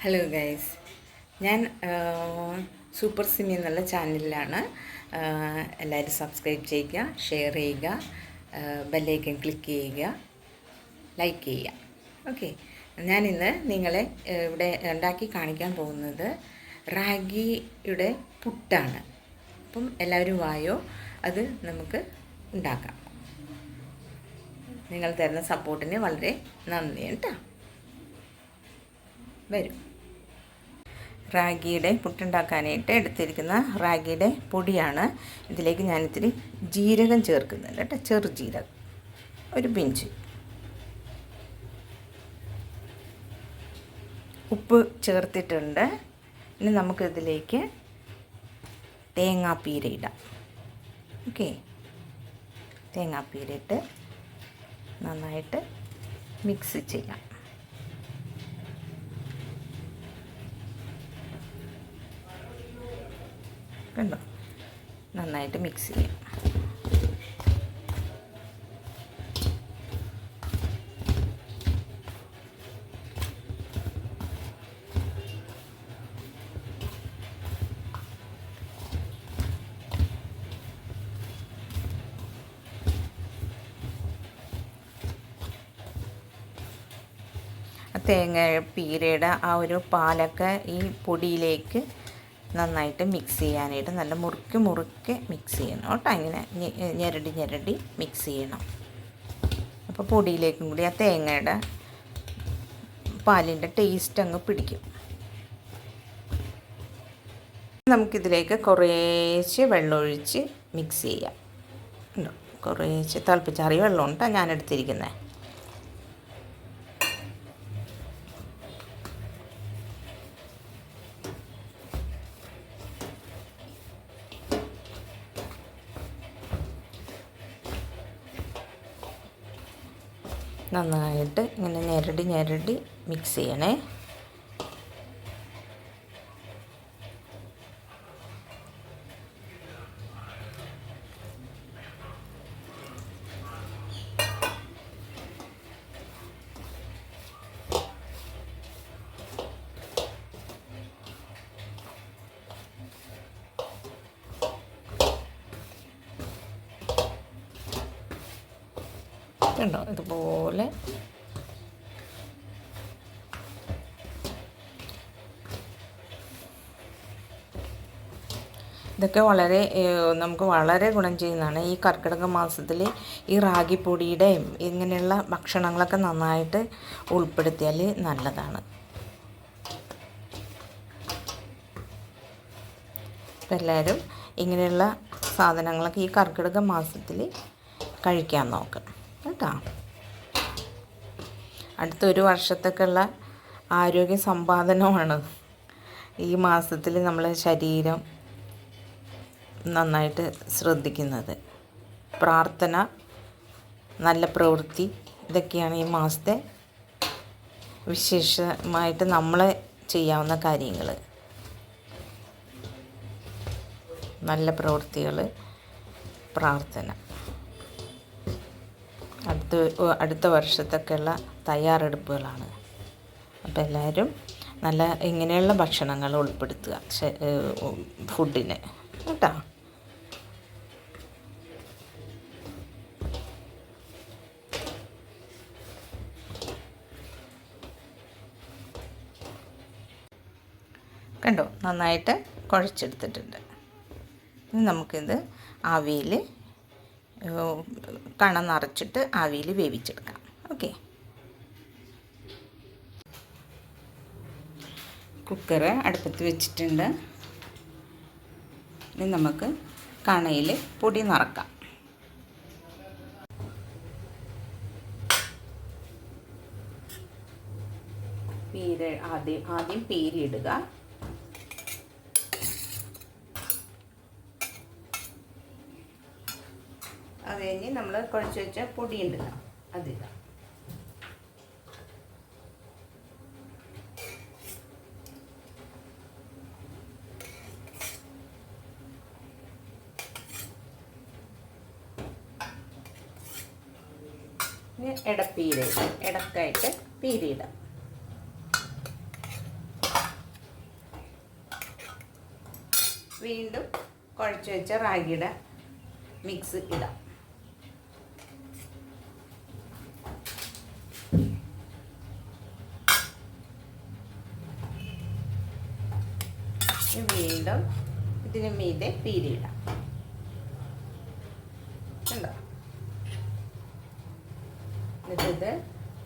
Hello guys, ഞാൻ super Simi എന്നുള്ള ചാനലിലാണ്. എല്ലാവരും സബ്സ്ക്രൈബ് ചെയ്യുക, ഷെയർ ചെയ്യുക, ബെല്ലൈക്കൺ ക്ലിക്ക് ചെയ്യുക, ലൈക്ക് ചെയ്യുക. ഓക്കെ, ഞാനിന്ന് നിങ്ങളെ ഇവിടെ ഉണ്ടാക്കി കാണിക്കാൻ പോകുന്നത് റാഗിയുടെ പുട്ടാണ്. അപ്പം എല്ലാവരും വായോ, അത് നമുക്ക് ഉണ്ടാക്കാം. നിങ്ങൾ തരുന്ന സപ്പോർട്ടിന് വളരെ നന്ദി കേട്ടോ. വരും. റാഗിയുടെ പുട്ടുണ്ടാക്കാനായിട്ട് എടുത്തിരിക്കുന്ന റാഗിയുടെ പൊടിയാണ്. ഇതിലേക്ക് ഞാനിത്തിരി ജീരകം ചേർക്കുന്നുണ്ട് കേട്ടോ, ചെറുജീരകം ഒരു പിഞ്ച്, ഉപ്പ് ചേർത്തിട്ടുണ്ട്. ഇനി നമുക്കിതിലേക്ക് തേങ്ങാപ്പീര ഇടാം. ഓക്കെ, തേങ്ങാപ്പീര ഇട്ട് നന്നായിട്ട് മിക്സ് ചെയ്യാം. കണ്ടോ, നന്നായിട്ട് മിക്സ് ചെയ്യാം. തേങ്ങ പീരയുടെ ആ ഒരു പാലൊക്കെ ഈ പൊടിയിലേക്ക് നന്നായിട്ട് മിക്സ് ചെയ്യാനായിട്ട് നല്ല മുറുക്കി മിക്സ് ചെയ്യണം കേട്ടോ. ഇങ്ങനെ ഞെരടി മിക്സ് ചെയ്യണം. അപ്പോൾ പൊടിയിലേക്കും കൂടി ആ തേങ്ങയുടെ പാലിൻ്റെ ടേസ്റ്റ് അങ്ങ് പിടിക്കും. നമുക്കിതിലേക്ക് കുറേശ്ശെ വെള്ളമൊഴിച്ച് മിക്സ് ചെയ്യാം. ഉണ്ടോ, കുറേശ്ശെ തിളപ്പിച്ചാറിയ വെള്ളം കേട്ടോ ഞാൻ എടുത്തിരിക്കുന്നത്. നന്നായിട്ട് ഇങ്ങനെ ഞെരടി മിക്സ് ചെയ്യണേ. കണ്ടോ, ഇതുപോലെ ഇതൊക്കെ നമുക്ക് വളരെ ഗുണം ചെയ്യുന്നതാണ്. ഈ കർക്കിടക മാസത്തിൽ ഈ റാഗിപ്പൊടിയുടെയും ഇങ്ങനെയുള്ള ഭക്ഷണങ്ങളൊക്കെ നന്നായിട്ട് ഉൾപ്പെടുത്തിയാൽ നല്ലതാണ്. അപ്പം എല്ലാവരും ഇങ്ങനെയുള്ള സാധനങ്ങളൊക്കെ ഈ കർക്കിടക മാസത്തിൽ കഴിക്കാൻ നോക്കണം കേട്ടോ. അടുത്തൊരു വർഷത്തേക്കുള്ള ആരോഗ്യ സമ്പാദനമാണ് ഈ മാസത്തിൽ നമ്മളെ ശരീരം നന്നായിട്ട് ശ്രദ്ധിക്കുന്നത്. പ്രാർത്ഥന, നല്ല പ്രവൃത്തി, ഇതൊക്കെയാണ് ഈ മാസത്തെ വിശേഷമായിട്ട് നമ്മളെ ചെയ്യാവുന്ന കാര്യങ്ങൾ. നല്ല പ്രവൃത്തികൾ, പ്രാർത്ഥന, അടുത്ത വർഷത്തേക്കുള്ള തയ്യാറെടുപ്പുകളാണ്. അപ്പോൾ എല്ലാവരും നല്ല ഇങ്ങനെയുള്ള ഭക്ഷണങ്ങൾ ഉൾപ്പെടുത്തുക ഫുഡിന് കേട്ടോ. കണ്ടോ, നന്നായിട്ട് കുഴച്ചെടുത്തിട്ടുണ്ട്. ഇനി നമുക്കിത് ആവിയിൽ കണം നിറച്ചിട്ട് ആവിയിൽ വേവിച്ചെടുക്കാം. ഓക്കെ, കുക്കർ അടുപ്പത്ത് വെച്ചിട്ടുണ്ട്. ഇനി നമുക്ക് കണയിൽ പൊടി നിറക്കാം. ആദ്യം പീരി ഇടുക. അത് കഴിഞ്ഞ് നമ്മൾ കുഴച്ച് വെച്ച പൊടി ഉണ്ടല്ലോ അതിടാം. ഇടക്കായിട്ട് പീരിയിടാം. വീണ്ടും കുഴച്ച് വെച്ച റാഗിയുടെ മിക്സ് ഇടാം. വീണ്ടും ഇതിന് മീതെ പീരിയിടാം. കണ്ടോ? എന്നിട്ടിത്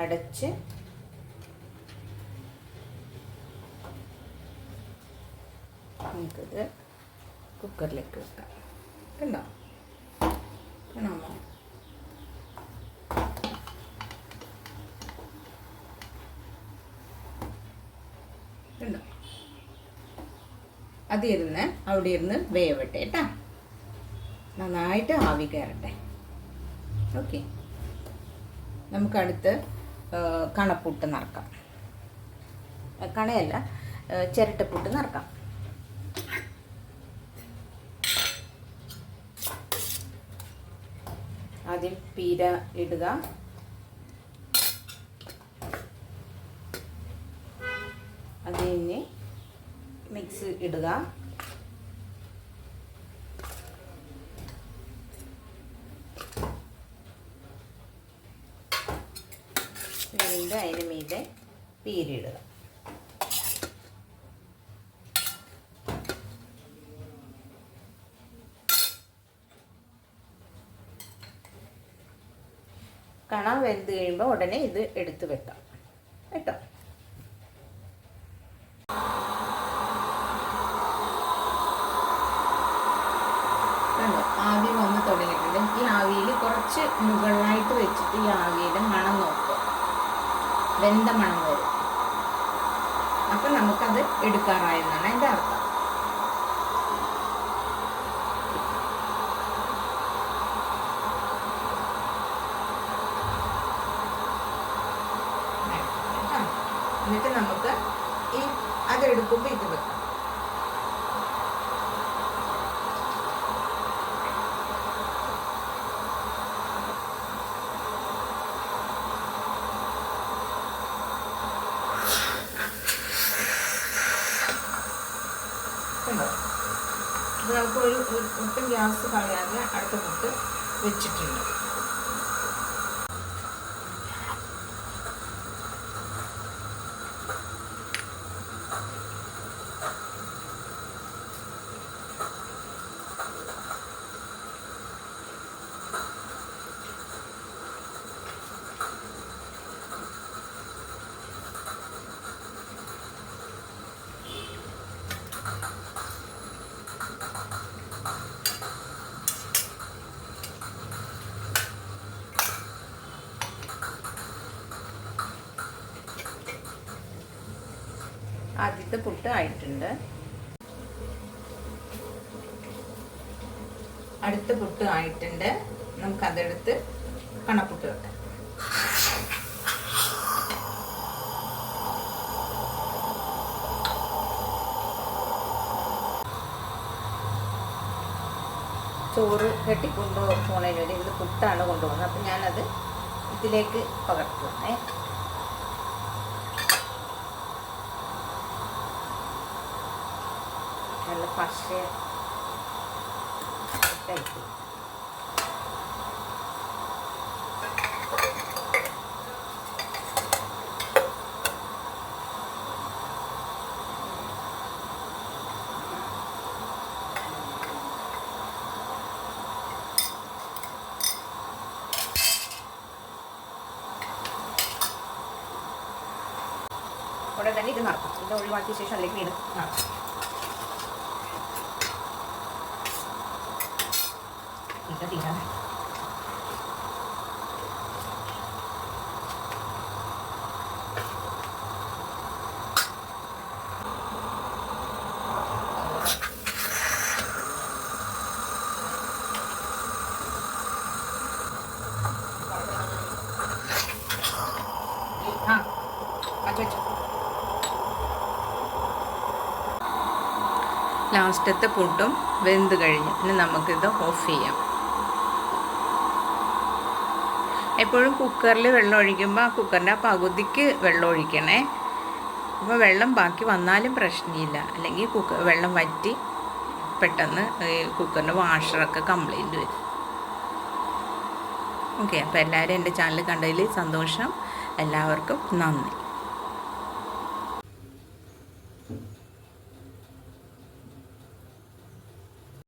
അടച്ച് നമുക്കിത് കുക്കറിലേക്ക് വെക്കാം. കണ്ടോ? കാണാമോ? കണ്ടോ? അതിരുന്ന് അവിടെ ഇരുന്ന് വേവട്ടെ കേട്ടോ. നന്നായിട്ട് ആവി കയറട്ടെ. ഓക്കെ, നമുക്കടുത്ത് കണപ്പുട്ട് നിറക്കാം. കണയല്ല, ചിരട്ടപ്പുട്ട് നിറക്കാം. ആദ്യം പീര ഇടുക. അത് കഴിഞ്ഞ് മിക്സ് ഇടുക. വീണ്ടും അതിന് മീതെ പീരിടുക. കണ വെന്ത് കഴിയുമ്പോൾ ഉടനെ ഇത് എടുത്ത് വെക്കാം കേട്ടോ. ആവി വന്ന് തുടങ്ങിയിട്ടുണ്ട്. ഈ ആവിയിൽ കുറച്ച് മുകളിലായിട്ട് വെച്ചിട്ട് ഈ ആവിയുടെ മണം നോക്കുക. വെന്ത മണം വരും. അപ്പം നമുക്കത് എടുക്കാറായെന്നാണ് എൻ്റെ അർത്ഥം. എന്നിട്ട് നമുക്ക് ഈ അതെടുക്കുമ്പോൾ ഇത് വെക്കാം. ഇത് നമുക്ക് ഒട്ടും ഗ്യാസ് കളയാതെ അടുത്ത പുട്ട് വെച്ചിട്ടുണ്ട്. ആദ്യത്തെ പുട്ട് ആയിട്ടുണ്ട്. അടുത്ത പുട്ട് ആയിട്ടുണ്ട്. നമുക്കതെടുത്ത് കണപ്പുട്ട് വെക്കാം. ചോറ് കെട്ടിക്കൊണ്ടു പോണതിന് വേണ്ടി ഇത് പുട്ടാണ് കൊണ്ടുപോകുന്നത്. അപ്പം ഞാനത് ഇതിലേക്ക് പകർത്തുവാണേ. നല്ല പശ ടൈപ്പ്. ഉടനെ തന്നെ ഇത് നടക്കും. ഇത് ഒഴിവാക്കിയ ശേഷം അതിലേക്ക് ഇത് നടക്കും. ഇത് തീരാണ്. ലാസ്റ്റത്തെ പുട്ടും വെന്ത് കഴിഞ്ഞു. ഇനി നമുക്കിത് ഓഫ് ചെയ്യാം. എപ്പോഴും കുക്കറിൽ വെള്ളം ഒഴിക്കുമ്പോൾ ആ കുക്കറിൻ്റെ ആ പകുതിക്ക് വെള്ളം ഒഴിക്കണേ. അപ്പോൾ വെള്ളം ബാക്കി വന്നാലും പ്രശ്നമില്ല. അല്ലെങ്കിൽ വെള്ളം വറ്റി പെട്ടെന്ന് ഈ കുക്കറിൻ്റെ വാഷറൊക്കെ കംപ്ലൈൻറ്റ് വരും. ഓക്കെ, അപ്പോൾ എല്ലാവരും എൻ്റെ ചാനൽ കണ്ടതിൽ സന്തോഷം. എല്ലാവർക്കും നന്ദി.